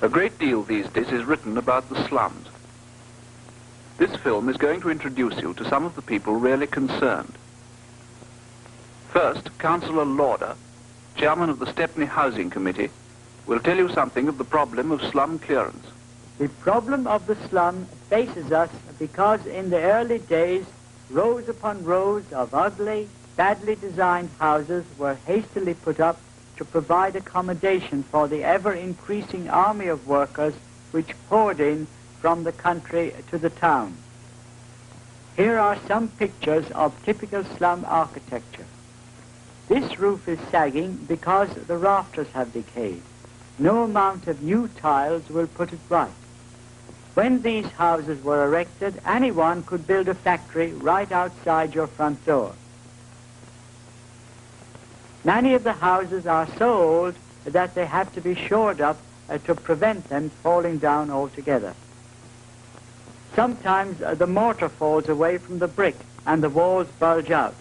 A great deal these days is written about the slums. This film is going to introduce you to some of the people really concerned. First, Councillor Lauder, chairman of the Stepney Housing Committee, will tell you something of the problem of slum clearance. The problem of the slum faces us because in the early days, rows upon rows of ugly, badly designed houses were hastily put up to provide accommodation for the ever-increasing army of workers which poured in from the country to the town. Here are some pictures of typical slum architecture. This roof is sagging because the rafters have decayed. No amount of new tiles will put it right. When these houses were erected, anyone could build a factory right outside your front door. Many of the houses are so old that they have to be shored up to prevent them falling down altogether. Sometimes the mortar falls away from the brick and the walls bulge out.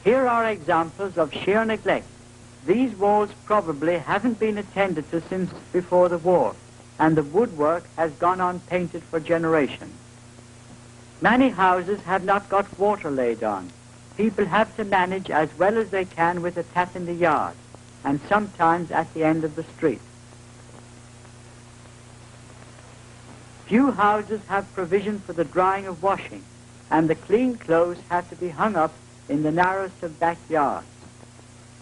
Here are examples of sheer neglect. These walls probably haven't been attended to since before the war, and the woodwork has gone unpainted for generations. Many houses have not got water laid on. People have to manage as well as they can with a tap in the yard, and sometimes at the end of the street. Few houses have provision for the drying of washing, and the clean clothes have to be hung up in the narrowest of backyards.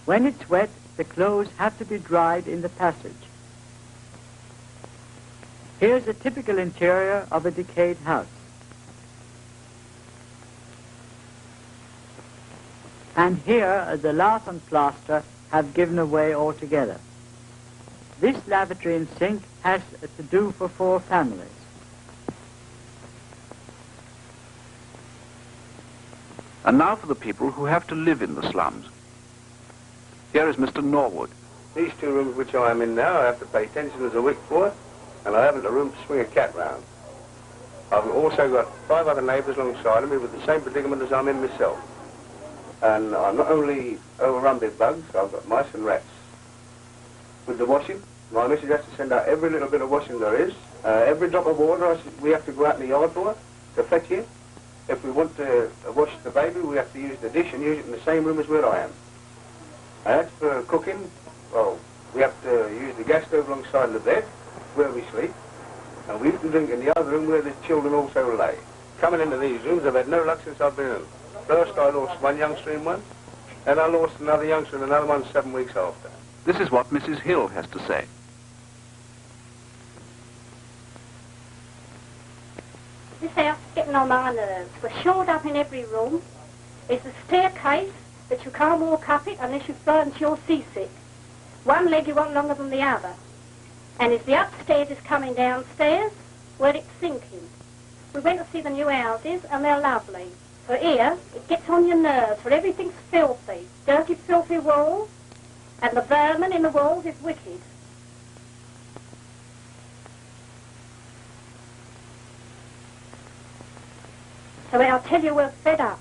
When it's wet, the clothes have to be dried in the passage. Here's a typical interior of a decayed house. And here the lath and plaster have given away altogether. This lavatory and sink has to do for 4 families. And now for the people who have to live in the slums. Here is Mr. Norwood. These 2 rooms which I am in now, I have to pay 10 shillings a week for, and I haven't a room to swing a cat round. I've also got 5 other neighbours alongside of me with the same predicament as I'm in myself. And I'm not only overrun with bugs, I've got mice and rats. With the washing, my missus has to send out every little bit of washing there is. Every drop of water we have to go out in the yard for to fetch it. If we want to wash the baby, we have to use the dish and use it in the same room as where I am. And as for cooking, well, we have to use the gas stove alongside the bed where we sleep. And we can drink in the other room where the children also lay. Coming into these rooms, I've had no luck since I've been in. First I lost one youngster in one, and I lost another youngster in another one 7 weeks after. This is what Mrs. Hill has to say. This house is getting on my nerves. We're shored up in every room. There's a staircase that you can't walk up it unless you've burnt you're seasick. One leg you want longer than the other. And as the upstairs is coming downstairs, where it's sinking. We went to see the new houses, and they're lovely. For here, it gets on your nerves, for everything's filthy. Dirty, filthy walls, and the vermin in the walls is wicked. So I'll tell you, we're fed up.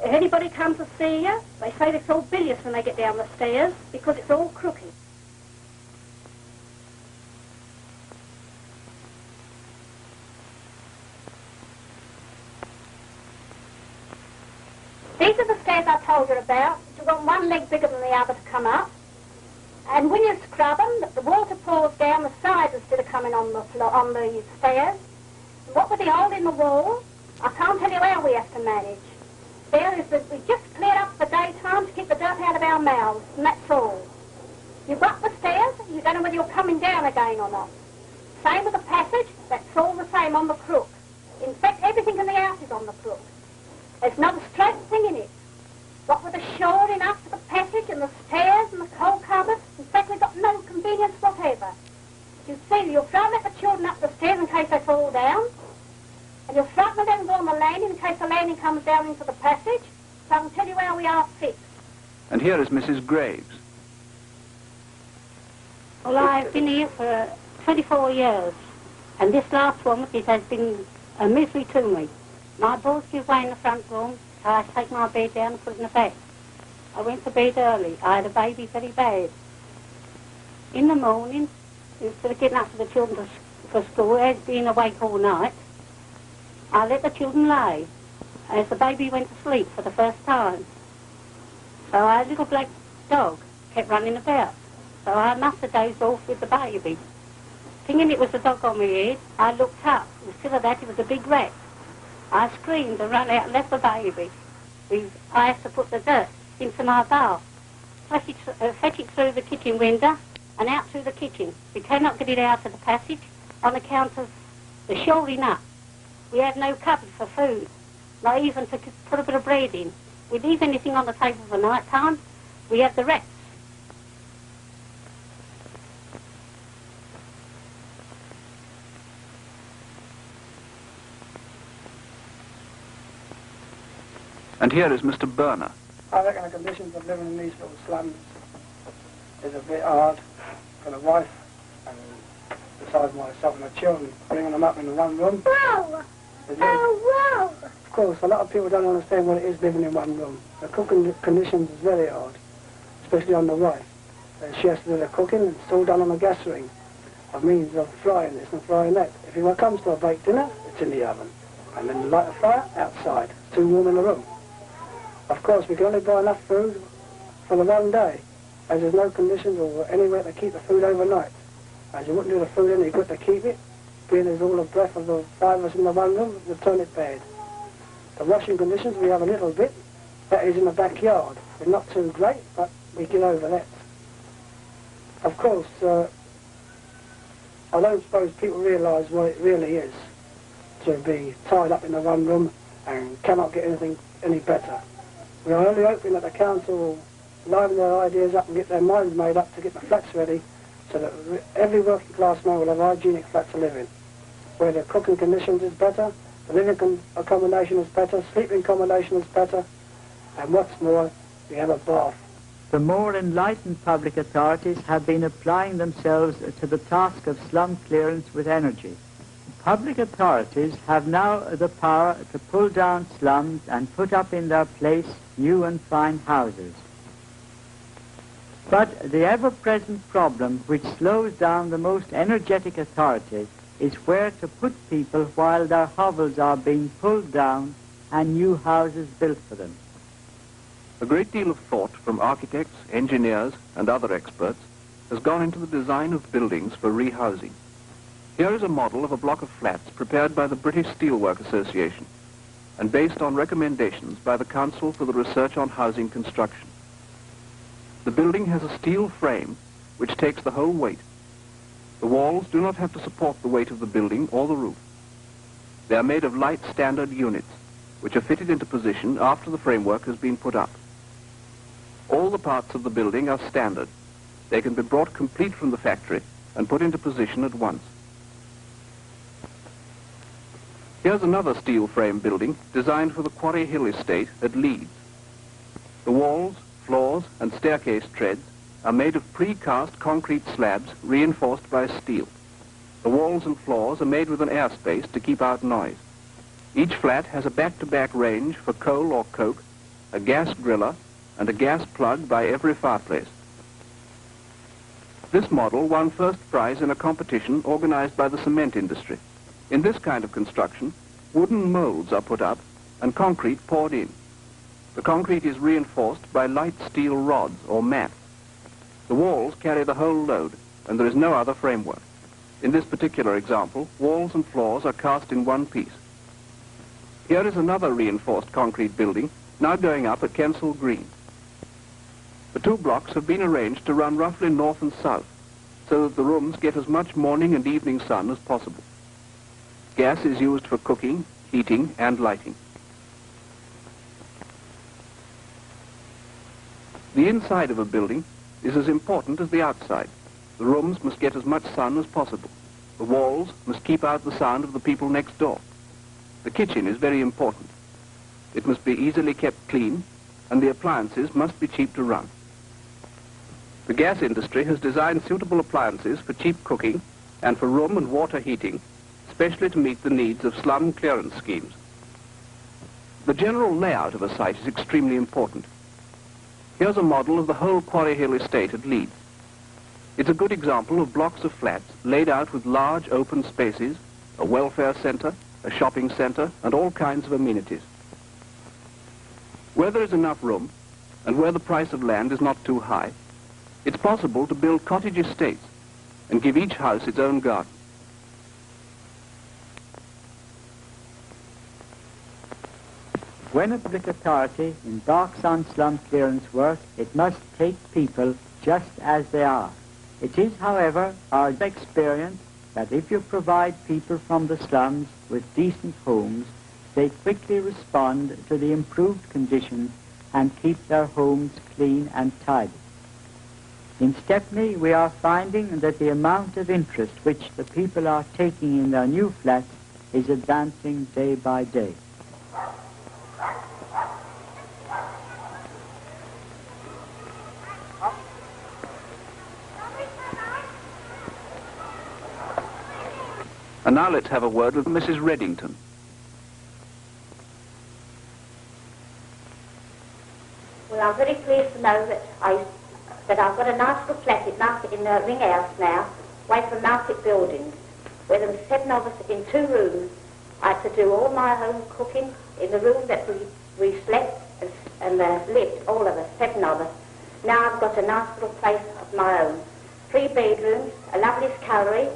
If anybody comes to see you, they say they feel bilious when they get down the stairs, because it's all crooked. These are the stairs I told you about. You want one leg bigger than the other to come up. And when you scrub them, the water pours down the sides instead of coming on the floor, on the stairs. And what with the hole in the wall, I can't tell you how we have to manage. There is that we just cleared up the daytime to keep the dirt out of our mouths, and that's all. You go up the stairs, you don't know whether you're coming down again or not. Same with the passage, that's all the same on the crook. In fact, everything in the house is on the crook. There's not a straight thing in it. What with the shoring up to the passage and the stairs and the coal cupboard, in fact, we've got no convenience whatever. You see, you'll throw let the children up the stairs in case they fall down, and you'll frighten them and go on the landing in case the landing comes down into the passage, so I can tell you how we are fixed. And here is Mrs. Graves. Well, I've been here for 24 years, and this last one, it has been a misery to me. My boys give way in the front room, so I take my bed down and put it in the bed. I went to bed early. I had a baby very bad. In the morning, instead of getting up for the children for school, as being awake all night, I let the children lay as the baby went to sleep for the first time. So our little black dog kept running about. So I must have dozed off with the baby. Thinking it was the dog on my head, I looked up. Instead of that, it was a big rat. I screamed and ran out and left the baby. I had to put the dirt into my bowl, fetch it through the kitchen window and out through the kitchen. We cannot get it out of the passage on account of the shoring up. We have no cupboard for food, not even to put a bit of bread in. We leave anything on the table for night time, we have the rats. And here is Mr. Burner. I reckon the conditions of living in these little slums is a bit hard for the wife and besides myself and the children, bringing them up in one room. Whoa! Oh, whoa! Of course, a lot of people don't understand what it is living in one room. The cooking conditions is very hard, especially on the wife. She has to do the cooking and it's all done on a gas ring, by means of frying this and frying that. If it comes to a baked dinner, it's in the oven. And then you light a fire outside. It's too warm in the room. Of course, we can only buy enough food for the one day, as there's no conditions or anywhere to keep the food overnight. As you wouldn't do the food in, you've got to keep it. Being there's all the breath of the 5 of us in the one room, you turn it bad. The washing conditions, we have a little bit. That is in the backyard. It's not too great, but we get over that. Of course, I don't suppose people realise what it really is to be tied up in the one room and cannot get anything any better. We are only hoping that the council will liven their ideas up and get their minds made up to get the flats ready so that every working class man will have a hygienic flat to live in, where the cooking conditions is better, the living accommodation is better, sleeping accommodation is better, and what's more, we have a bath. The more enlightened public authorities have been applying themselves to the task of slum clearance with energy. Public authorities have now the power to pull down slums and put up in their place new and fine houses. But the ever-present problem which slows down the most energetic authorities is where to put people while their hovels are being pulled down and new houses built for them. A great deal of thought from architects, engineers, and other experts has gone into the design of buildings for rehousing. Here is a model of a block of flats prepared by the British Steelwork Association and based on recommendations by the Council for the Research on Housing Construction. The building has a steel frame which takes the whole weight. The walls do not have to support the weight of the building or the roof. They are made of light standard units which are fitted into position after the framework has been put up. All the parts of the building are standard. They can be brought complete from the factory and put into position at once. Here's another steel frame building designed for the Quarry Hill estate at Leeds. The walls, floors and staircase treads are made of pre-cast concrete slabs reinforced by steel. The walls and floors are made with an air space to keep out noise. Each flat has a back-to-back range for coal or coke, a gas griller and a gas plug by every fireplace. This model won first prize in a competition organized by the cement industry. In this kind of construction, wooden molds are put up and concrete poured in. The concrete is reinforced by light steel rods or mats. The walls carry the whole load and there is no other framework. In this particular example, walls and floors are cast in one piece. Here is another reinforced concrete building now going up at Kensal Green. The two blocks have been arranged to run roughly north and south so that the rooms get as much morning and evening sun as possible. Gas is used for cooking, heating and lighting. The inside of a building is as important as the outside. The rooms must get as much sun as possible. The walls must keep out the sound of the people next door. The kitchen is very important. It must be easily kept clean and the appliances must be cheap to run. The gas industry has designed suitable appliances for cheap cooking and for room and water heating, especially to meet the needs of slum clearance schemes. The general layout of a site is extremely important. Here's a model of the whole Quarry Hill estate at Leeds. It's a good example of blocks of flats laid out with large open spaces, a welfare centre, a shopping centre, and all kinds of amenities. Where there is enough room, and where the price of land is not too high, it's possible to build cottage estates and give each house its own garden. When a public authority embarks on slum clearance work, it must take people just as they are. It is, however, our experience that if you provide people from the slums with decent homes, they quickly respond to the improved conditions and keep their homes clean and tidy. In Stepney, we are finding that the amount of interest which the people are taking in their new flats is advancing day by day. And now let's have a word with Mrs. Reddington. Well, I'm very pleased to know that I've got a nice little flat in the Ring House now, away from Market Buildings, where there were 7 of us in 2 rooms. I had to do all my home cooking in the room that we slept and lived, all of us, 7 of us. Now I've got a nice little place of my own. 3 bedrooms, a lovely scullery,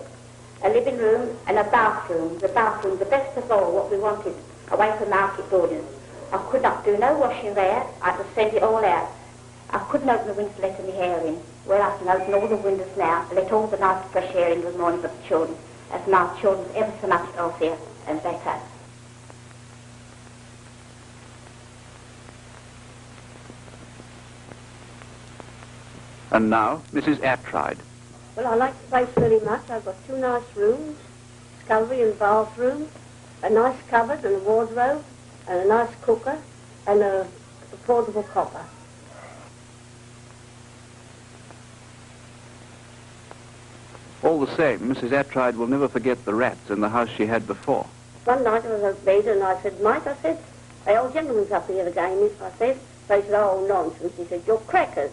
a living room and a bathroom. The bathroom, the best of all, what we wanted, away from Market Buildings. I could not do no washing there. I had to send it all out. I couldn't open the windows to let any air in. Well, I can open all the windows now, let all the nice fresh air in the morning for the children, as my children ever so much healthier and better. And now, Mrs. Atride. Well, I like the place very much. I've got 2 nice rooms, scullery and bathroom, a nice cupboard and a wardrobe, and a nice cooker, and a portable copper. All the same, Mrs. Atride will never forget the rats in the house she had before. One night I was at bed and I said, Mike, I said, the old gentleman's up here again, I said. So he said, oh, nonsense. He said, you're crackers.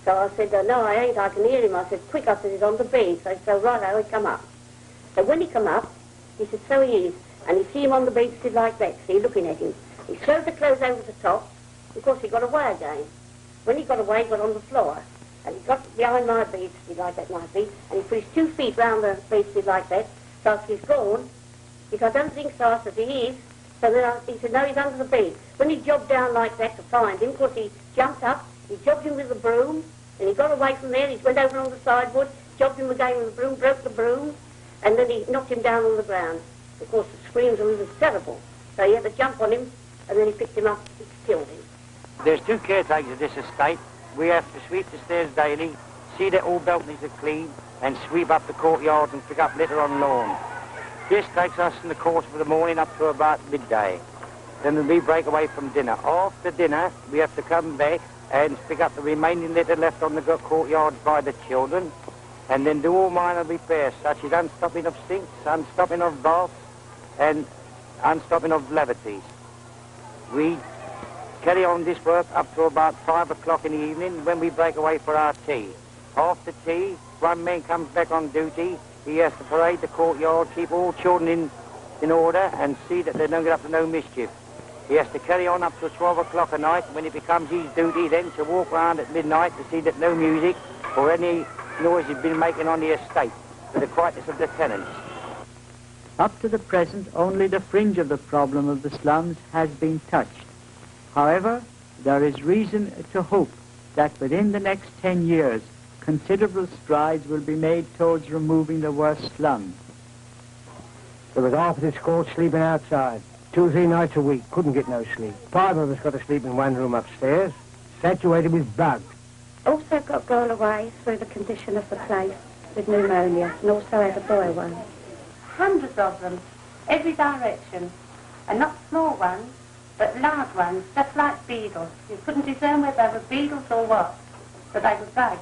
So I said, no, I ain't, I can hear him. I said, quick, I said, he's on the bed. So he said, right, he come up. So when he come up, he said, so he is. And you see him on the bed stood like that, see, looking at him. He throwed the clothes over the top, because he got away again. When he got away, he got on the floor. And he got behind my bed, stood like that, my feet, and he put his 2 feet round the bed, stood like that. So if he's gone, he said, I don't think so. I said, he is. So then he said, no, he's under the bed. When he jogged down like that to find him, of course he jumped up, he jogged him with the broom, and he got away from there, he went over on the sideboard, jogged him again with the broom, broke the broom, and then he knocked him down on the ground. Of course, the screams were terrible. So he had to jump on him, and then he picked him up and killed him. There's 2 caretakers of this estate. We have to sweep the stairs daily, see that all balconies are clean, and sweep up the courtyard and pick up litter on lawn. This takes us in the course of the morning up to about midday. Then we break away from dinner. After dinner, we have to come back and pick up the remaining litter left on the courtyard by the children, and then do all minor repairs, such as unstopping of sinks, unstopping of baths, and unstopping of lavatories. We carry on this work up to about 5 o'clock in the evening, when we break away for our tea. After tea, one man comes back on duty. He has to parade the courtyard, keep all children in order, and see that they don't get up to no mischief. He has to carry on up to 12 o'clock at night, when it becomes his duty then to walk around at midnight to see that no music or any noise has been making on the estate, for the quietness of the tenants. Up to the present, only the fringe of the problem of the slums has been touched. However, there is reason to hope that within the next 10 years, considerable strides will be made towards removing the worst slums. There was half of the school sleeping outside. 2 or 3 nights a week, couldn't get no sleep. 5 of us got to sleep in one room upstairs, saturated with bugs. Also got girl away through the condition of the place with pneumonia, and also had a boy one. Hundreds of them, every direction, and not small ones, but large ones, just like beetles. You couldn't discern whether they were beetles or what, but they were bugs.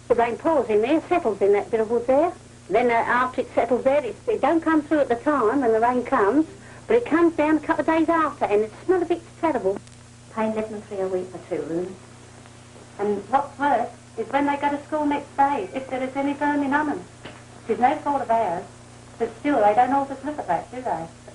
The rain pours in there, settles in that bit of wood there. Then after it settles there, it don't come through at the time when the rain comes, but it comes down a couple of days after, and it's not a bit terrible. Paying 11.3 a week for 2 rooms. And what's worse, is when they go to school next day, if there is any burning on them. It's no fault of ours, but still they don't always look at that, do they?